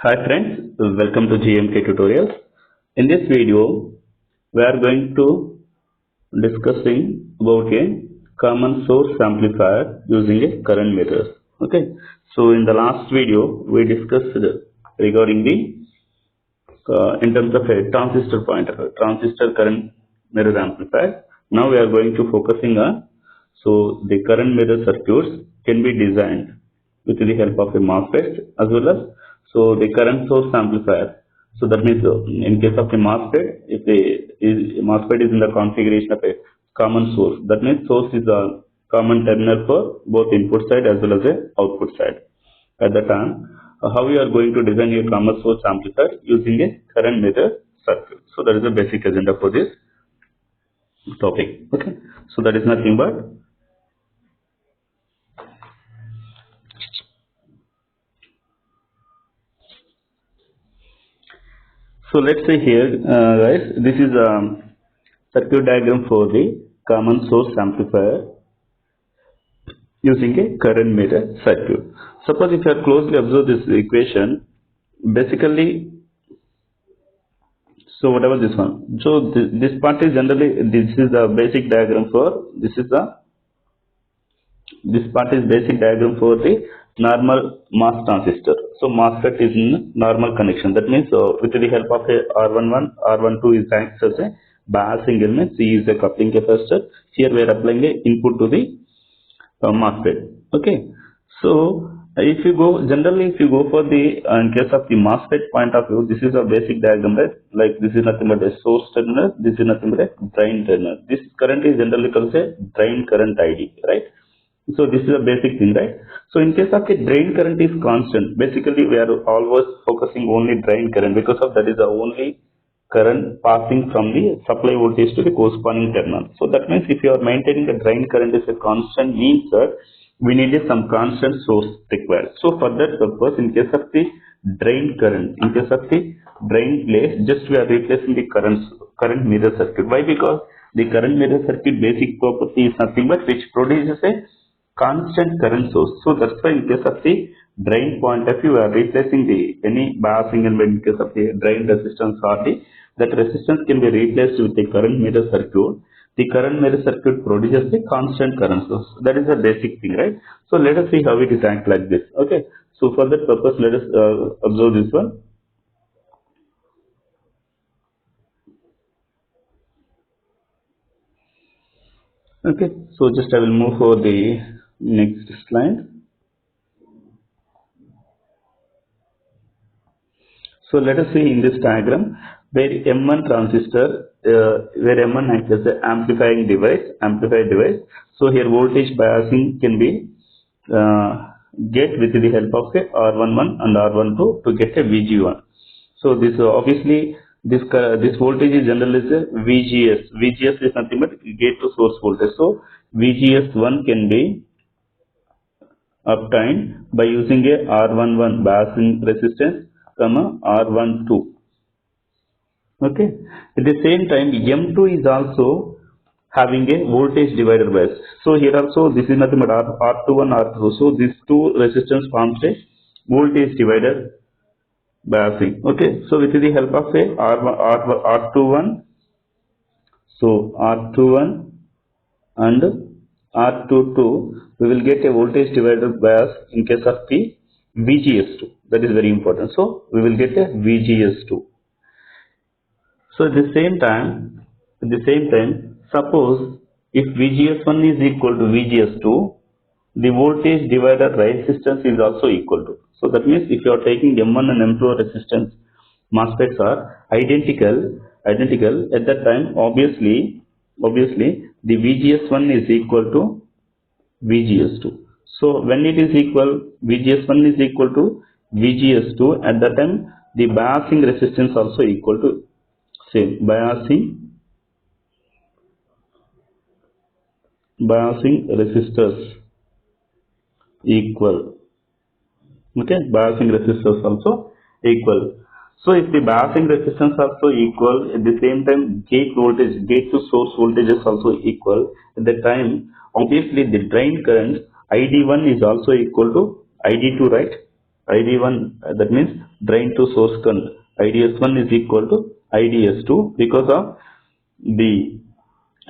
Hi friends, welcome to GMK tutorials. In this video, we are going to discussing about a common source amplifier using a current mirror. Okay, so in the last video, we discussed regarding the in terms of a transistor point of a transistor current mirror amplifier. Now we are going to focusing on the current mirror circuits can be designed with the help of a MOSFET as well as the current source amplifier. So that means in case of a MOSFET, if the MOSFET is in the configuration of a common source, that means source is a common terminal for both input side as well as a output side. At the time, how we are going to design a common source amplifier using a current mirror circuit. So that is the basic agenda for this topic. Okay, so that is nothing but so let's say here, guys, this is a circuit diagram for the common source amplifier using a current mirror circuit. Suppose if you are closely observe this equation, basically, so whatever this one, so this part is generally, this is the basic diagram for, this part is basic diagram for the normal MOS transistor. So MOSFET is in normal connection. That means with the help of a R11, R12 is acts as a biasing element. C is a coupling capacitor. Here we are applying a input to the MOSFET. Okay. So if you go generally, if you go for the in case of the MOSFET point of view, this is a basic diagram, right? Like this is nothing but a source terminal. This is nothing but a drain terminal. This current is generally called a drain current ID, right? So this is a basic thing, right? So in case of a drain current is constant, basically we are always focusing only drain current because of that is the only current passing from the supply voltage to the corresponding terminal. So that means if you are maintaining the drain current is a constant, means that we needed some constant source required. So for that purpose, in case of the drain current, in case of the drain place, just we are replacing the current mirror circuit. Why? Because the current mirror circuit basic property is nothing but which produces a constant current source. So that's why in case of the drain point of view, we are replacing the any biasing element in case of the drain resistance or that resistance can be replaced with the current mirror circuit. The current mirror circuit produces the constant current source. That is the basic thing, right? So let us see how it is act like this. Okay. So for that purpose, let us observe this one. Okay. So just I will move for the next slide. So let us see in this diagram where M1 transistor, where M1 acts as an amplifier device. So here voltage biasing can be get with the help of a R11 and R12 to get a VG1. So this obviously this voltage is generally is a VGS. VGS is nothing but gate to source voltage. So VGS1 can be obtained by using a R11 biasing resistance, R12. Okay. At the same time, M2 is also having a voltage divider bias. So here also this is nothing but R21, R2. So these two resistance forms a voltage divider biasing. Okay. So with the help of a R21, so R21 and R22, we will get a voltage divider bias in case of the VGS2. That is very important. So we will get a VGS2. So at the same time, suppose if VGS1 is equal to VGS2, the voltage divider resistance is also equal to. So that means if you are taking M1 and M2 resistance, MOSFETs are identical. At that time, obviously the VGS1 is equal to VGS2. So when it is equal, VGS1 is equal to VGS2, at that time the biasing resistance also equal to same biasing resistors equal. Okay, biasing resistors also equal. So if the biasing resistance also equal, at the same time gate to source voltage is also equal, at the time obviously the drain current ID1 is also equal to ID2, right? ID1, that means drain to source current. IDS1 is equal to IDS2 because of the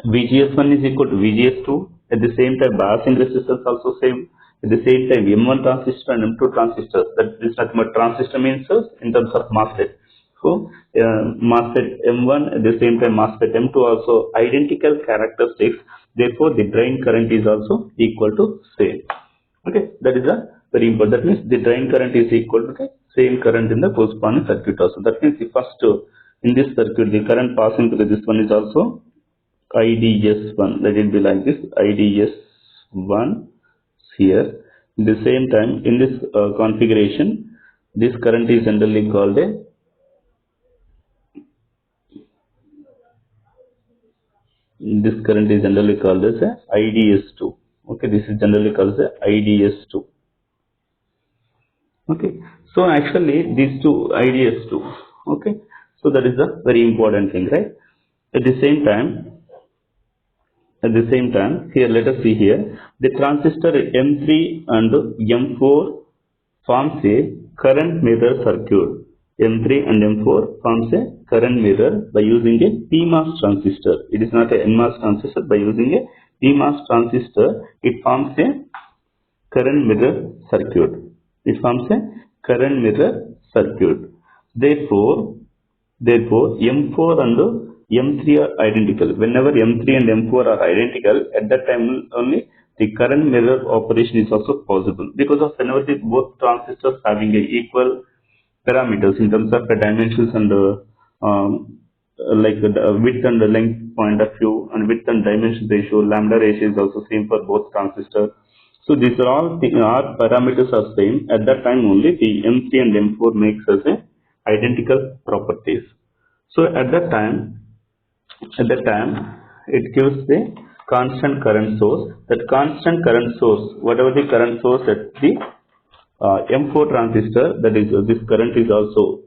VGS1 is equal to VGS2. At the same time, biasing resistance also same. At the same time, M1 transistor and M2 transistor. That is nothing but transistor means in terms of MOSFET. So, MOSFET M1 at the same time MOSFET M2 also identical characteristics. Therefore, the drain current is also equal to same. Okay, that is a very important. That means the drain current is equal to the same current in the corresponding circuit also. That means the first in this circuit, the current passing through this one is also IDS1. Let it be like this. IDS1 here. At the same time, in this configuration, this current is generally called a IDS2. Okay, this is generally called as IDS2. Okay, so actually these two IDS2. Okay, so that is a very important thing, right? At the same time, here let us see here, the transistor M3 and M4 forms a current mirror circuit. M3 and M4 forms a current mirror by using a PMOS transistor. It is not a NMOS transistor. By using a PMOS transistor, it forms a current mirror circuit. It forms a current mirror circuit. Therefore, M4 and M3 are identical. Whenever M3 and M4 are identical, at that time only the current mirror operation is also possible, because of whenever both transistors having a equal parameters in terms of the dimensions and like the width and the length point of view, and width and dimension ratio, lambda ratio is also same for both transistors. So these are all parameters are same. At that time only the M3 and M4 makes us a identical properties. So at that time it gives the constant current source. That constant current source, whatever the current source at the M4 transistor, that is this current is also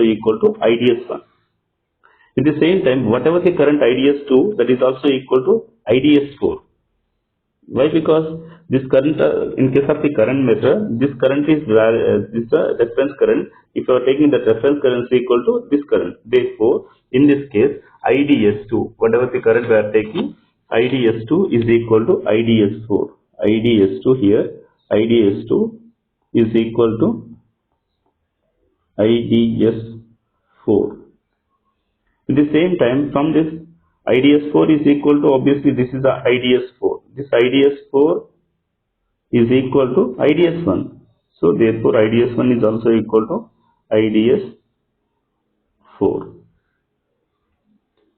equal to IDS1. At the same time, whatever the current IDS2, that is also equal to IDS4. Why? Because this current, in case of the current measure, this current is reference current. If you are taking the reference current is equal to this current. Therefore, in this case, IDS2, whatever the current we are taking, IDS2 is equal to IDS4. IDS2 here, IDS2 is equal to IDS4. At the same time, from this IDS4 is equal to, obviously this is the IDS4. This IDS4 is equal to IDS1. So therefore IDS1 is also equal to IDS4.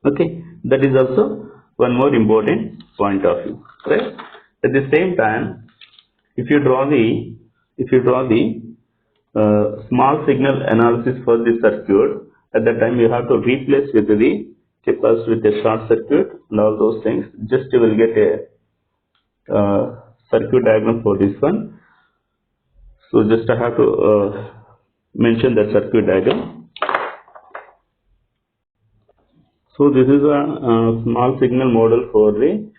Okay, that is also one more important point of view, right? At the same time, if you draw the small signal analysis for the circuit, at that time you have to replace with the capacitor with a short circuit and all those things. Just you will get a circuit diagram for this one. So just I have to mention the circuit diagram. So this is a small signal model for the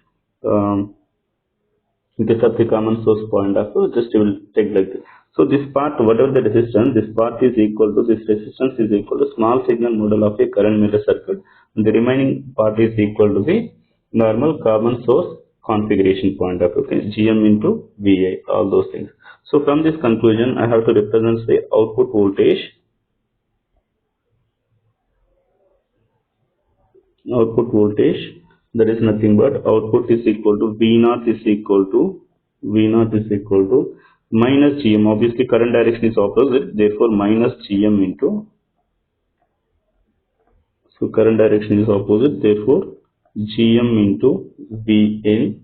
in case of the common source point of view. Just you will take like this. So this part, whatever the resistance, this part is equal to, this resistance is equal to small signal model of a current mirror circuit, and the remaining part is equal to the normal common source configuration point of view, okay, GM into VA, all those things. So from this conclusion, I have to represent the output voltage. Output voltage, that is nothing but output is equal to V0 is equal to minus GM. Obviously current direction is opposite, therefore minus GM into, so current direction is opposite, therefore GM into VN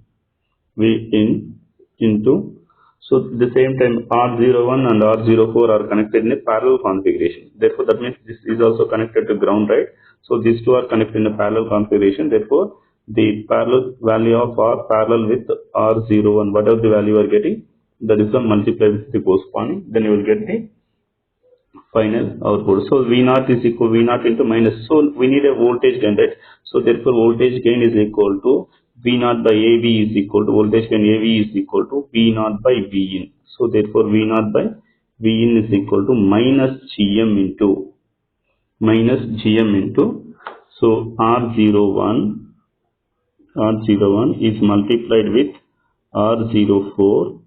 into, so at the same time R01 and R04 are connected in a parallel configuration. Therefore that means this is also connected to ground, right? So these two are connected in a parallel configuration. Therefore the parallel value of R parallel with R01, whatever the value you are getting, that is the multiply with the corresponding, then you will get the final output. So V0 is equal to V0 into minus. So we need a voltage gain, right? So therefore voltage gain is equal to V0 by AV is equal to voltage gain AV is equal to V0 by Vin. So therefore V0 by Vin is equal to minus gm into so R01 is multiplied with R04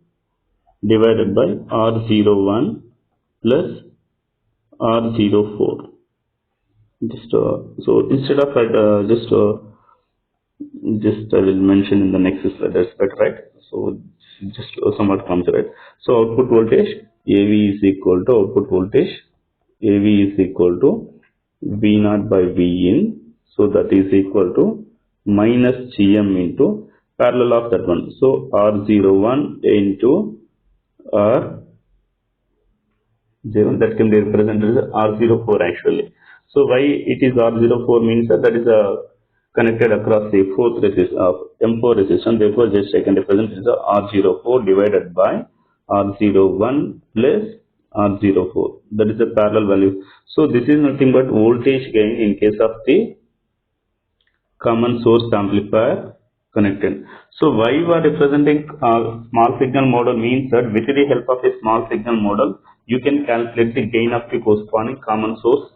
divided by R01 plus R04. So instead of just I will mention in the next slide, that's better, right? So just somewhat comes, right? So output voltage AV is equal to V naught by Vin, so that is equal to minus Gm into parallel of that one, so R01 into R01, that can be represented as R04 actually. So why it is R04 means that is connected across the fourth resistance of M4 resistance. Therefore, just I can represent it as R04 divided by R01 plus R04. That is the parallel value. So this is nothing but voltage gain in case of the common source amplifier connected. So why we are representing small signal model means that with the help of a small signal model, you can calculate the gain of the corresponding common source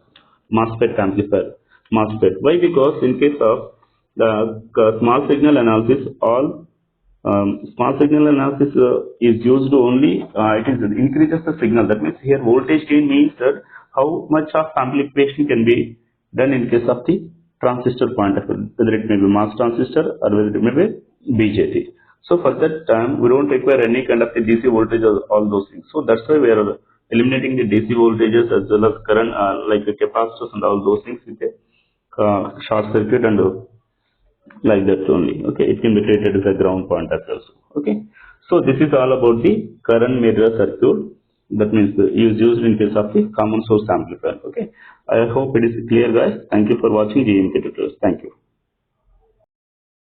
MOSFET amplifier. MOSFET. Why? Because in case of the small signal analysis, all small signal analysis is used only, it is increases the signal. That means here voltage gain means that how much of amplification can be done in case of the transistor point of view, whether it may be MOS transistor or whether it may be BJT. So for that time, we don't require any kind of the DC voltage or all those things. So that's why we are eliminating the DC voltages as well as current, like the capacitors and all those things with a short circuit and like that only. Okay, it can be treated as a ground point as also. Okay, so this is all about the current mirror circuit. That means is used in case of the common source amplifier. Okay, I hope it is clear, guys. Thank you for watching GMK tutorials. Thank you.